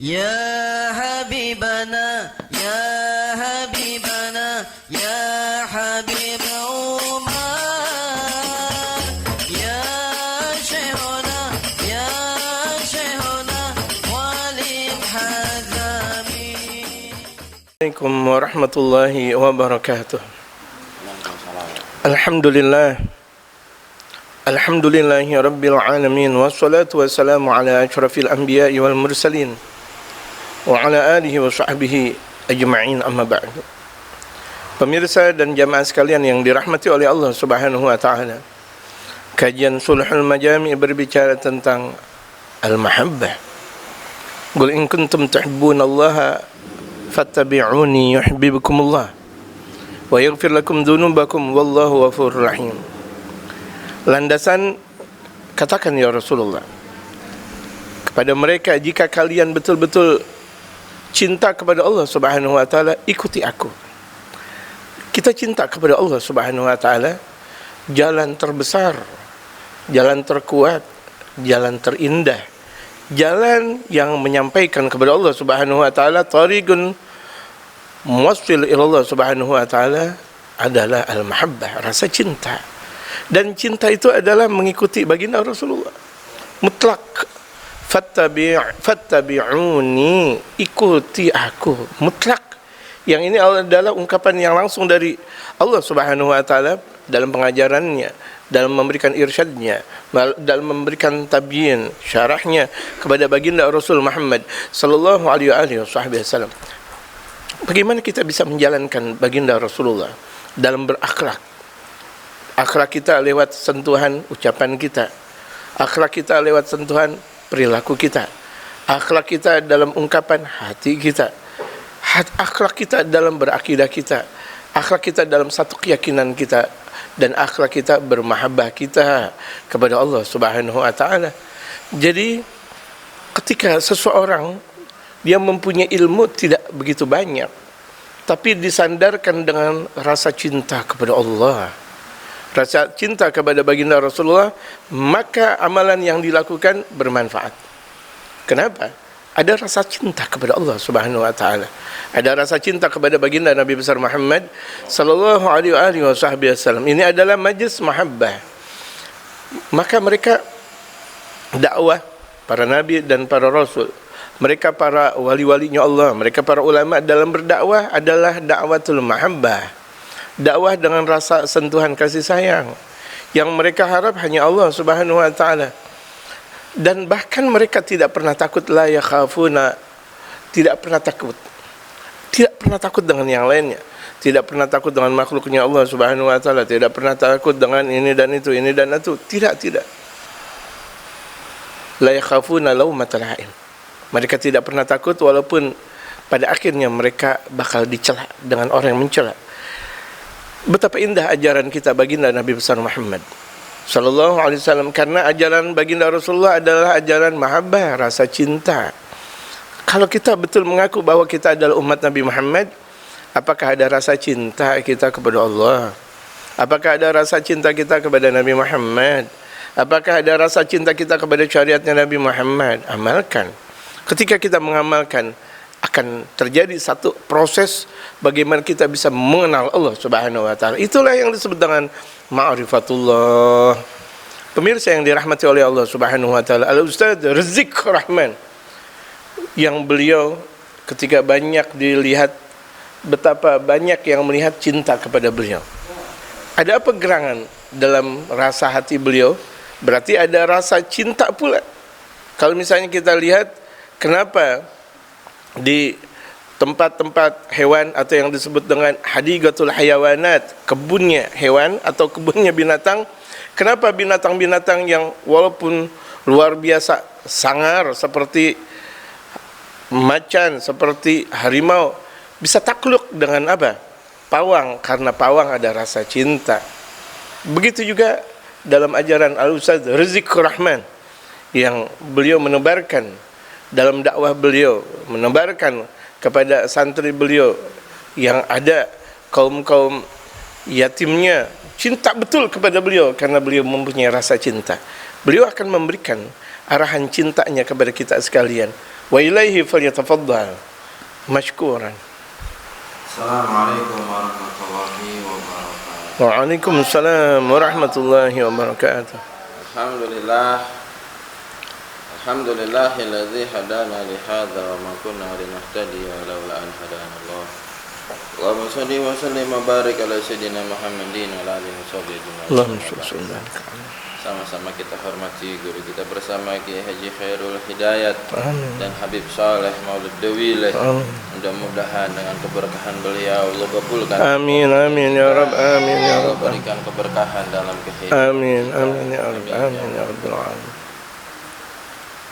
يا حبيبنا يا حبيبنا يا حبيب عمر يا شيخنا ولي الحزامي. Assalamualaikum warahmatullahi wabarakatuh. Alhamdulillahi rabbil alamin, wassalatu wassalamu ala asyrafil anbiya'i wal mursalin wa ala alihi wa sahbihi ajma'in, amma ba'du. Pemirsa dan jamaah sekalian yang dirahmati oleh Allah Subhanahu wa taala, kajian Sulhul Majami berbicara tentang al-mahabbah. Qul in kuntum tuhibbunallaha fattabi'uni yuhibbukumullah wa yaghfir lakum dzunubakum wallahu ghafurur rahim. Landasan, katakan ya Rasulullah kepada mereka, jika kalian betul-betul cinta kepada Allah Subhanahu wa taala, ikuti aku. Kita cinta kepada Allah Subhanahu wa taala, jalan terbesar, jalan terkuat, jalan terindah, jalan yang menyampaikan kepada Allah Subhanahu wa taala, tariqun muwassil ila Allah Subhanahu wa taala, adalah al-mahabbah, rasa cinta. Dan cinta itu adalah mengikuti baginda Rasulullah mutlak. Fattabi'uni, ikuti aku, mutlak. Yang ini adalah ungkapan yang langsung dari Allah Subhanahu wa taala dalam pengajarannya, dalam memberikan irsyadnya, dalam memberikan tabyin, syarahnya kepada baginda Rasul Muhammad sallallahu alaihi wasallam. Bagaimana kita bisa menjalankan baginda Rasulullah dalam berakhlak? Akhlak kita lewat sentuhan ucapan kita, akhlak kita lewat sentuhan perilaku kita, akhlak kita dalam ungkapan hati kita, akhlak kita dalam berakidah kita, akhlak kita dalam satu keyakinan kita, dan akhlak kita bermahabbah kita kepada Allah Subhanahu wa taala. Jadi ketika seseorang dia mempunyai ilmu tidak begitu banyak, tapi disandarkan dengan rasa cinta kepada Allah, rasa cinta kepada baginda Rasulullah, maka amalan yang dilakukan bermanfaat. Kenapa? Ada rasa cinta kepada Allah Subhanahu wa taala, ada rasa cinta kepada baginda Nabi besar Muhammad sallallahu alaihi wasallam. Ini adalah majlis mahabbah. Maka mereka dakwah, para nabi dan para rasul, mereka para wali-walinya Allah, mereka para ulama dalam berdakwah adalah dakwatul mahabbah. Dakwah dengan rasa sentuhan kasih sayang. Yang mereka harap hanya Allah Subhanahu wa taala. Dan bahkan mereka tidak pernah takut, la yakhafuna, tidak pernah takut. Tidak pernah takut dengan yang lainnya. Tidak pernah takut dengan makhluknya Allah Subhanahu wa taala, tidak pernah takut dengan ini dan itu, ini dan itu. Tidak. La yakhafuna laumatal laim. Mereka tidak pernah takut walaupun pada akhirnya mereka bakal dicela dengan orang yang mencela. Betapa indah ajaran kita baginda Nabi besar Muhammad sallallahu alaihi wasallam, karena ajaran baginda Rasulullah adalah ajaran mahabbah, rasa cinta. Kalau kita betul mengaku bahwa kita adalah umat Nabi Muhammad, apakah ada rasa cinta kita kepada Allah? Apakah ada rasa cinta kita kepada Nabi Muhammad? Apakah ada rasa cinta kita kepada syariatnya Nabi Muhammad? Amalkan. Ketika kita mengamalkan, akan terjadi satu proses bagaimana kita bisa mengenal Allah Subhanahu wa taala. Itulah yang disebut dengan ma'rifatullah. Pemirsa yang dirahmati oleh Allah Subhanahu wa taala, Al-Ustaz Rizieq Rahman, yang beliau ketika banyak dilihat, betapa banyak yang melihat cinta kepada beliau. Ada apa gerangan dalam rasa hati beliau? Berarti ada rasa cinta pula. Kalau misalnya kita lihat, kenapa di tempat-tempat hewan atau yang disebut dengan hadiqatul hayawanat, kebunnya hewan atau kebunnya binatang, kenapa binatang-binatang yang walaupun luar biasa sangar seperti macan, seperti harimau, bisa takluk dengan apa? Pawang, karena pawang ada rasa cinta. Begitu juga dalam ajaran Al-Ustaz Rizieq Rahman, yang beliau menebarkan dalam dakwah beliau, menebarkan kepada santri beliau yang ada kaum-kaum yatimnya, cinta betul kepada beliau karena beliau mempunyai rasa cinta. Beliau akan memberikan arahan cintanya kepada kita sekalian. وإليه فليتفضل مشكورا. Assalamualaikum warahmatullahi wabarakatuh. وعليكم السلام ورحمة الله وبركاته. Alhamdulillahilladzi hadana li hadza wa ma kunna linahtadiya laula an hadana Allah. Allahumma shalli wa sallim wa barik ala sayyidina Muhammadin wa ala alihi washabihi ajma'in. اللهم صل وسلم. Sama-sama kita hormati guru kita bersama Kiai Haji Khairul Hidayat Amin. dan Habib Saleh Maulid Dewileh. Amin. Mudah-mudahan dengan keberkahan beliau Allah kabulkan. Amin amin ya Rabb, amin ya Allah Rabb. berikan keberkahan dalam kehidupan. Amin amin ya Rabb, amin ya Rabbil alamin.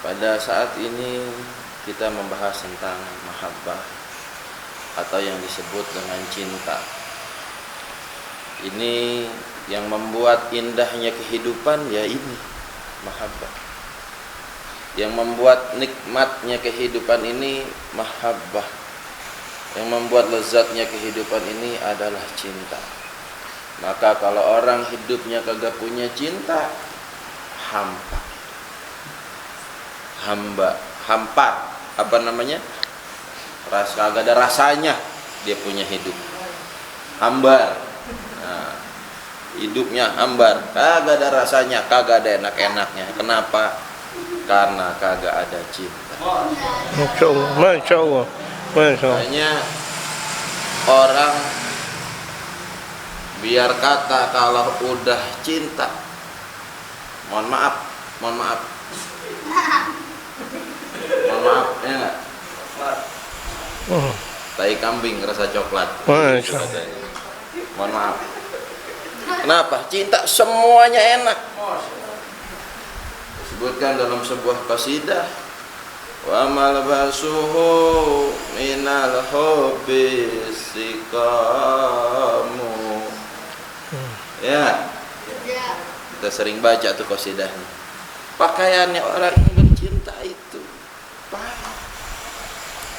Pada saat ini kita membahas tentang mahabbah atau yang disebut dengan cinta. Ini yang membuat indahnya kehidupan, ya ini mahabbah. Yang membuat nikmatnya kehidupan ini mahabbah. Yang membuat lezatnya kehidupan ini adalah cinta. Maka kalau orang hidupnya kagak punya cinta, hampar, apa namanya? Kagak ada rasanya dia punya hidup. Hambar. Nah, hidupnya hambar, kagak ada rasanya, kagak ada enak-enaknya. Kenapa? Karena kagak ada cinta. Masya Allah, Masya Allah, Masya Allah. Hanya orang biar kata kalau udah cinta, mohon maaf, ya nggak? Tai kambing rasa coklat. Masya Allah. Mohon maaf. Kenapa? Cinta semuanya enak. Disebutkan dalam sebuah qasidah, wa malbasuhu minal hubbi sikamu. Ya. Kita sering baca tuh qasidahnya. Pakaiannya orang yang bercinta itu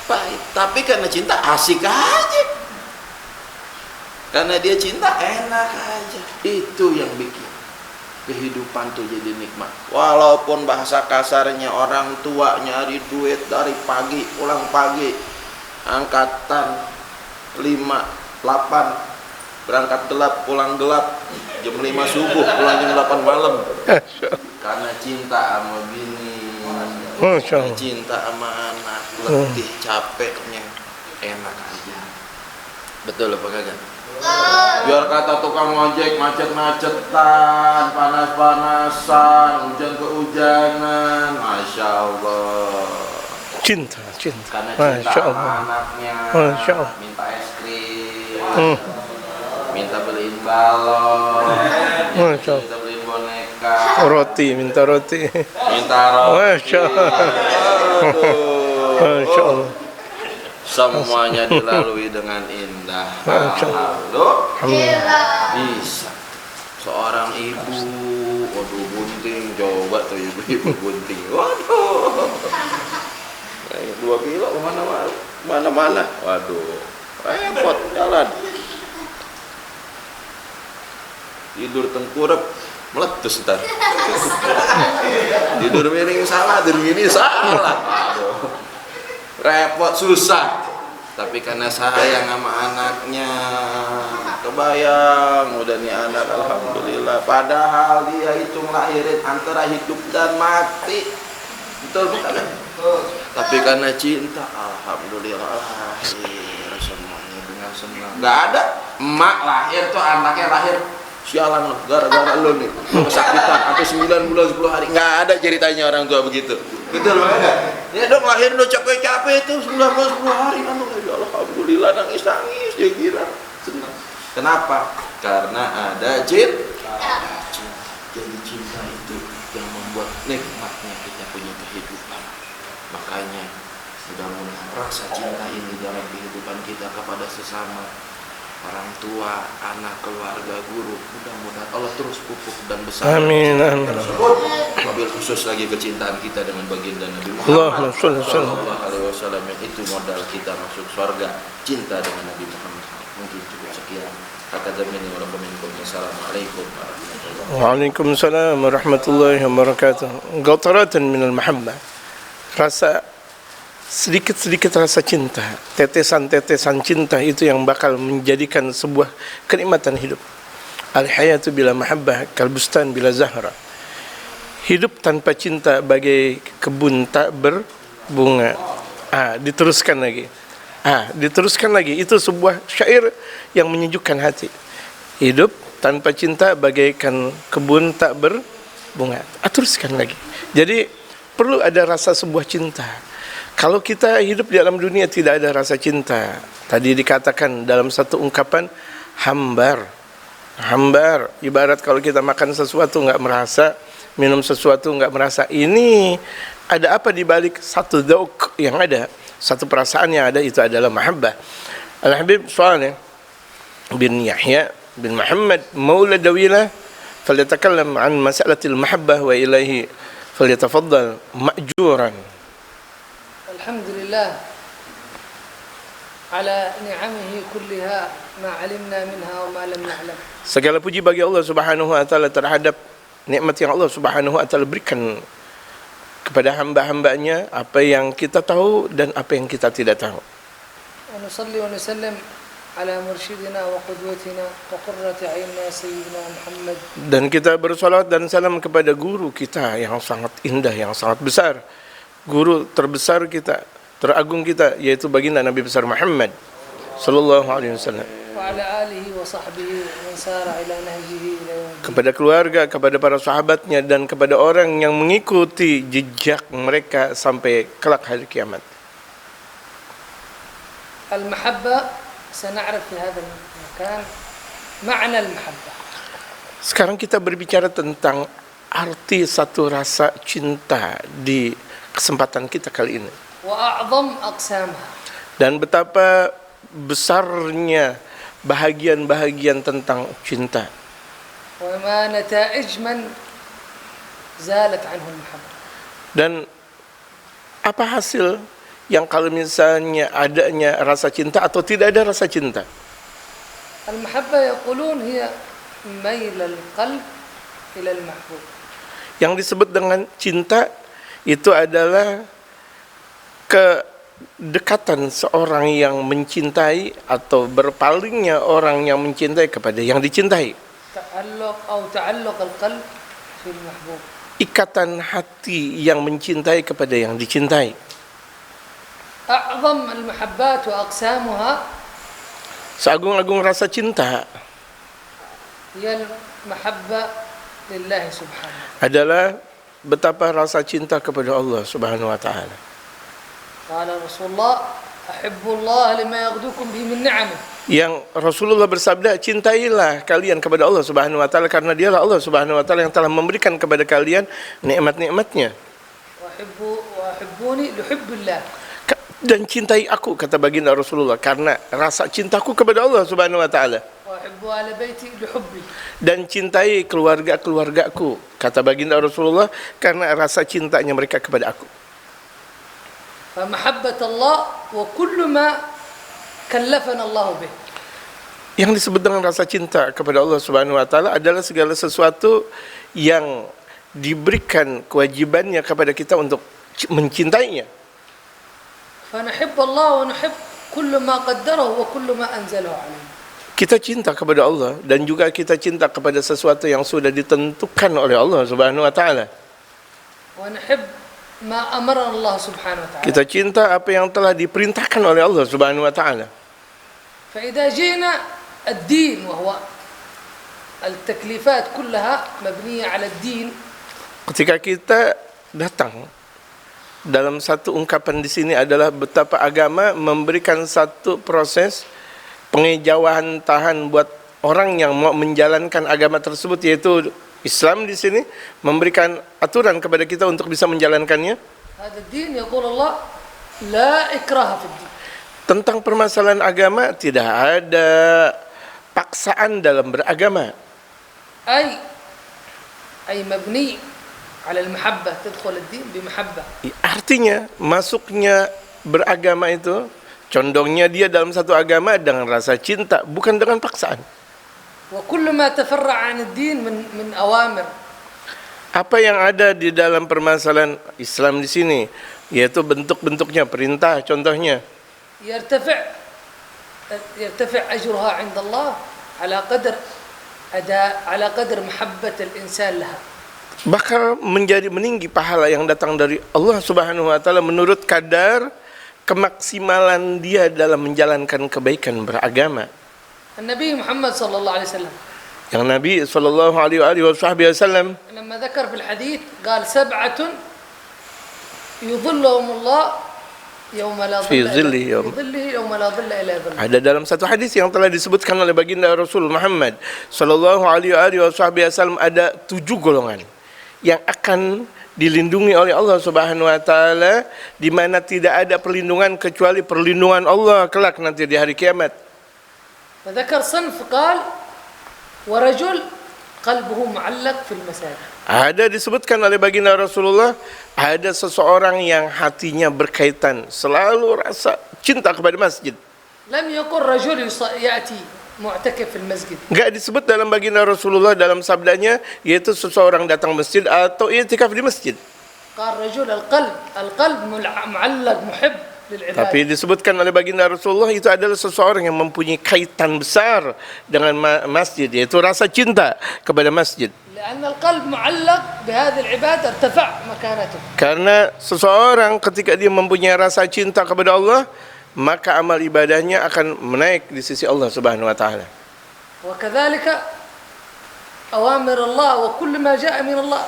pahit. Tapi karena cinta asik aja. Karena dia cinta enak aja. Itu yang bikin kehidupan tuh jadi nikmat. Walaupun bahasa kasarnya orang tua nyari duit dari pagi pulang pagi, angkatan 5, 8, berangkat gelap pulang gelap, jam 5 subuh pulang jam 8 malam. Karena cinta sama bini, Masya Allah. cinta sama anak, letih capeknya enak aja. Betul apa kagak? Biar kata tukang ojek macet-macetan, panas-panasan, hujan kehujanan, Masya Allah. Cinta. Karena cinta Masya sama Allah. anaknya, Masya Allah. minta es krim, minta beliin balon, Masya Allah. minta beliin boneka, Minta roti. minta roti. Masya Allah. Aduh. Masya Allah. Semuanya dilalui dengan indah. Alhamdulillah. Bisa. Seorang ibu, waduh bunting, coba tuh ibu bunting. Waduh. 2 kilo mana-mana. Waduh. Repot jalan. Tidur tengkurap meletus ntar. Tidur miring salah, tidur gini salah. Aduh. Repot susah, tapi karena sayang sama anaknya, kebayang udah nih anak alhamdulillah, padahal dia itu ngelahirin antara hidup dan mati, betul bukan? Tapi karena cinta alhamdulillah lahir semuanya dengan senang. Nggak ada emak lahir tuh anaknya lahir sialan loh, gara-gara lo nih kesakitan atau 9 bulan 10 hari, nggak ada ceritanya orang tua begitu. Betul banget. Ya dong lahir udah capek-capek itu 9 bulan 10 hari, alhamdulillah nangis dia kira senang. Kenapa? Karena ada cinta. Jadi cinta itu yang membuat nikmatnya kita punya kehidupan. Makanya mudah-mudahan rasa cinta ini dalam kehidupan kita kepada sesama, orang tua, anak, keluarga, guru, mudah-mudahan Allah terus pupuk dan besar. Amin, amin. Wabil khusus lagi kecintaan kita dengan baginda Nabi Allahumma Muhammad shalli sallallahu alaihi wasallam, yang itu modal kita masuk surga, cinta dengan Nabi Muhammad. Mungkin cukup sekian. Akademini wa minkum. Assalamualaikum warahmatullahi wabarakatuh. Waalaikumsalam warahmatullahi wabarakatuh. Qataratan minal mahabbah. Rasa sedikit-sedikit rasa cinta, tetesan-tetesan cinta itu yang bakal menjadikan sebuah kenikmatan hidup. Al-hayatu bila mahabbah kalbustan bila zahra. Hidup tanpa cinta bagai kebun tak berbunga. Diteruskan lagi. Itu sebuah syair yang menyejukkan hati. Hidup tanpa cinta bagaikan kebun tak berbunga. Teruskan lagi. Jadi perlu ada rasa sebuah cinta. Kalau kita hidup di dalam dunia tidak ada rasa cinta, tadi dikatakan dalam satu ungkapan, hambar. Ibarat kalau kita makan sesuatu nggak merasa, minum sesuatu nggak merasa. Ini ada apa di balik satu dzauq yang ada, satu perasaan yang ada, itu adalah mahabbah. Al-Habib Shalih bin Yahya bin Muhammad Maula Dawilah falyatakallam an mas'alatil mahabbah wa ilaihi falyatafaddal ma'juran. Alhamdulillah ala ni'amihi kulliha ma 'alimna minha wa ma lam na'lam. Segala puji bagi Allah Subhanahu wa taala terhadap nikmat yang Allah Subhanahu wa taala berikan kepada hamba-hambanya, apa yang kita tahu dan apa yang kita tidak tahu. Wa nusalli wa nusallim ala mursyidina wa qudwatina wa qurrati a'yunina sayyidina Muhammad. Dan kita bersalawat dan salam kepada guru kita yang sangat indah, yang sangat besar. Guru terbesar kita, teragung kita, yaitu baginda Nabi besar Muhammad sallallahu alaihi wasallam. Wa ala alihi wa sahbihi wa sara ila nahjihi ila yaumil. Kepada keluarga, kepada para sahabatnya, dan kepada orang yang mengikuti jejak mereka sampai kelak hari kiamat. Al-mahabbah سنعرف في هذا المكان معنى المحبة. Sekarang kita berbicara tentang arti satu rasa cinta di kesempatan kita kali ini. وأعظم أقسامها. Dan betapa besarnya bahagian-bahagian tentang cinta. وما نتائج من زالت عنه المحبة. Dan apa hasil yang kalau misalnya adanya rasa cinta atau tidak ada rasa cinta? المحبة يقولون هي ميل القلب إلى المحبوب. Yang disebut dengan cinta itu adalah kedekatan seorang yang mencintai atau berpalingnya orang yang mencintai kepada yang dicintai. تعلق أو تعلق القلب في المحبوب. Ikatan hati yang mencintai kepada yang dicintai. أعظم المحبات وأقسامها Seagung-agung rasa cinta هي المحبة لله سبحانه. adalah betapa rasa cinta kepada Allah Subhanahu wa taala. قال رسول الله أحبوا الله لما يغدوكم به من نعمه. Yang Rasulullah bersabda, cintailah kalian kepada Allah Subhanahu wa taala karena dialah Allah Subhanahu wa taala yang telah memberikan kepada kalian nikmat-nikmatnya. وأحبوني لحب الله. Dan cintai aku, kata baginda Rasulullah, karena rasa cintaku kepada Allah Subhanahu wa taala. وأحب أهل بيتي لحبي. Dan cintai keluarga-keluargaku, kata baginda Rasulullah, karena rasa cintanya mereka kepada aku. فمحبة الله وكل ما كلفنا الله به. Yang disebut dengan rasa cinta kepada Allah Subhanahu wa taala adalah segala sesuatu yang diberikan kewajibannya kepada kita untuk mencintainya. فنحب الله ونحب كل ما قدره وكل ما أنزله عليه. Kita cinta kepada Allah dan juga kita cinta kepada sesuatu yang sudah ditentukan oleh Allah Subhanahu wa taala. ونحب ما أمرنا الله سبحانه وتعالى. Kita cinta apa yang telah diperintahkan oleh Allah Subhanahu wa taala. فإذا جئنا الدين وهو التكليفات كلها مبنية على الدين. Ketika kita datang, dalam satu ungkapan di sini adalah betapa agama memberikan satu proses pengejauhan tahan buat orang yang mau menjalankan agama tersebut, yaitu Islam di sini memberikan aturan kepada kita untuk bisa menjalankannya. هذا الدين يقول الله لا إكراه في الدين. Tentang permasalahan agama tidak ada paksaan dalam beragama. أي مبني على المحبة. تدخل الدين بمحبة. Artinya masuknya beragama itu condongnya dia dalam satu agama dengan rasa cinta, bukan dengan paksaan. وكل ما تفرع عن الدين من أوامر. Apa yang ada di dalam permasalahan Islam di sini yaitu bentuk-bentuknya perintah contohnya. يرتفع أجرها عند الله على قدر محبة الإنسان لها. Bakal menjadi meninggi pahala yang datang dari Allah Subhanahu wa taala menurut kadar kemaksimalan dia dalam menjalankan kebaikan beragama. النبي محمد صلى الله عليه وسلم Yang Nabi sallallahu alaihi wasallam لما ذكر في الحديث قال 7 يظلهم الله يوم لا ظل في ظله يوم لا ظل إلا ظله. ada dalam satu hadis yang telah disebutkan oleh baginda Rasul Muhammad sallallahu alaihi wasallam ada 7 golongan yang akan dilindungi oleh Allah Subhanahu wa taala di mana tidak ada perlindungan kecuali perlindungan Allah kelak nanti di hari kiamat. فذكر صنف قال ورجل قلبه معلق في المساجد. Ada disebutkan oleh baginda Rasulullah, ada seseorang yang hatinya berkaitan selalu rasa cinta kepada masjid. لم يقل رجل يأتي معتكف في المسجد. Enggak disebut dalam baginda Rasulullah dalam sabdanya yaitu seseorang datang masjid atau i'tikaf di masjid. قال رجل القلب معلق محب للعبادة. Tapi disebutkan oleh baginda Rasulullah itu adalah seseorang yang mempunyai kaitan besar dengan masjid, yaitu rasa cinta kepada masjid. لأن القلب معلق بهذه العبادة ارتفع مكانته. Karena seseorang ketika dia mempunyai rasa cinta kepada Allah, maka amal ibadahnya akan menaik di sisi Allah Subhanahu wa taala. وكذلك أوامر الله وكل ما جاء من الله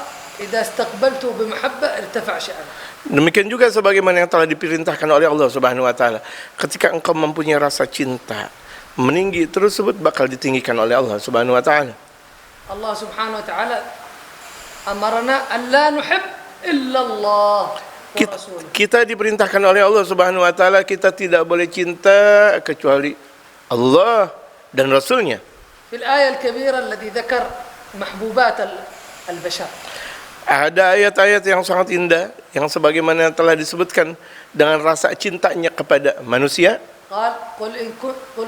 إذا استقبلته بمحبة ارتفع شأنه. Demikian juga sebagaimana yang telah diperintahkan oleh Allah Subhanahu wa taala. Ketika engkau mempunyai rasa cinta, meninggi tersebut bakal ditinggikan oleh Allah Subhanahu wa taala. Allah Subhanahu wa taala amarna an la nuhib illa Allah wa rasuluh. Kita diperintahkan oleh Allah Subhanahu wa taala kita tidak boleh cinta kecuali Allah dan Rasulnya. في الآية الكبيرة التي ذكر محبوبات البشر. Ada ayat-ayat yang sangat indah yang sebagaimana telah disebutkan dengan rasa cintanya kepada manusia. قال قل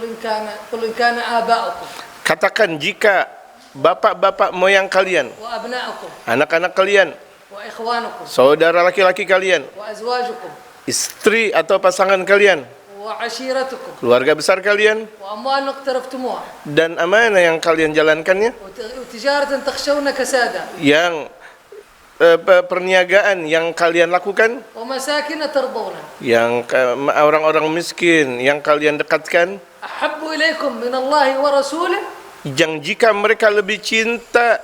إن كان آباؤكم Katakan jika bapak-bapak moyang kalian, وأبناؤكم anak-anak kalian, وإخوانكم saudara laki-laki kalian, وأزواجكم istri atau pasangan kalian, وعشيرتكم keluarga besar kalian, وأموال اقترفتموها dan amanah yang kalian jalankannya, وتجارة تخشون كسادها yang perniagaan yang kalian lakukan, ومساكن ترضونها yang orang-orang miskin yang kalian dekatkan, أحب إليكم من الله ورسوله yang jika mereka lebih cinta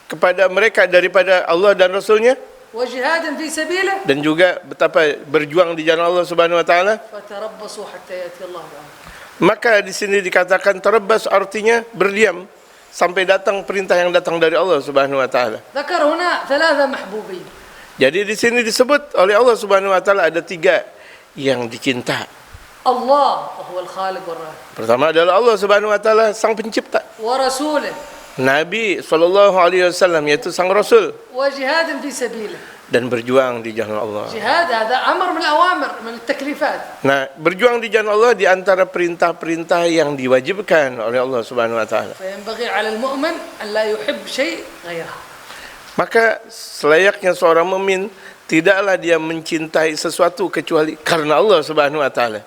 kepada mereka daripada Allah dan Rasulnya, وجهاد في سبيله dan juga betapa berjuang di jalan Allah Subhanahu wa taala, فتربصوا حتى يأتي الله بأمره. maka di sini dikatakan tarabbas artinya berdiam sampai datang perintah yang datang dari Allah Subhanahu wa taala. ذكر هنا 3 محبوبين. Jadi di sini disebut oleh Allah Subhanahu wa taala ada 3 yang dicinta. الله وهو الخالق والرازق Pertama adalah Allah Subhanahu wa taala sang pencipta, ورسوله Nabi sallallahu alaihi wasallam yaitu sang rasul, وجهاد في سبيله. dan berjuang di jalan Allah. جهاد هذا أمر من الأوامر من التكليفات. Nah, berjuang di jalan Allah di antara perintah-perintah yang diwajibkan oleh Allah Subhanahu wa taala. فينبغي على المؤمن أن لا يحب شيء غيرها. Maka selayaknya seorang mukmin tidaklah dia mencintai sesuatu kecuali karena Allah Subhanahu wa taala.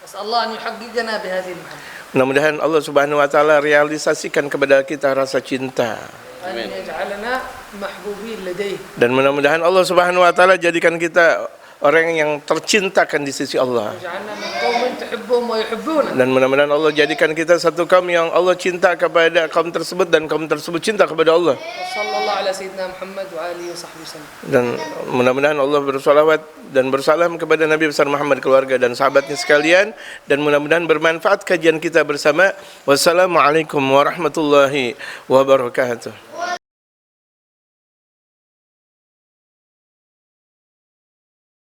نسأل الله أن يحققنا بهذه المحبة. Mudah-mudahan Allah Subhanahu wa taala realisasikan kepada kita rasa cinta. أن يجعلنا محبوبين لديه. Dan mudah-mudahan Allah Subhanahu wa taala jadikan kita orang yang tercintakan di sisi Allah. يجعلنا من قوم تحبهم ويحبونه. Dan mudah-mudahan Allah jadikan kita satu kaum yang Allah cinta kepada kaum tersebut dan kaum tersebut cinta kepada Allah. وصلى الله على سيدنا محمد وآله وصحبه وسلم. Dan mudah-mudahan Allah bersalawat dan bersalam kepada Nabi besar Muhammad, keluarga dan sahabatnya sekalian, dan mudah-mudahan bermanfaat kajian kita bersama. Wassalamualaikum warahmatullahi wabarakatuh.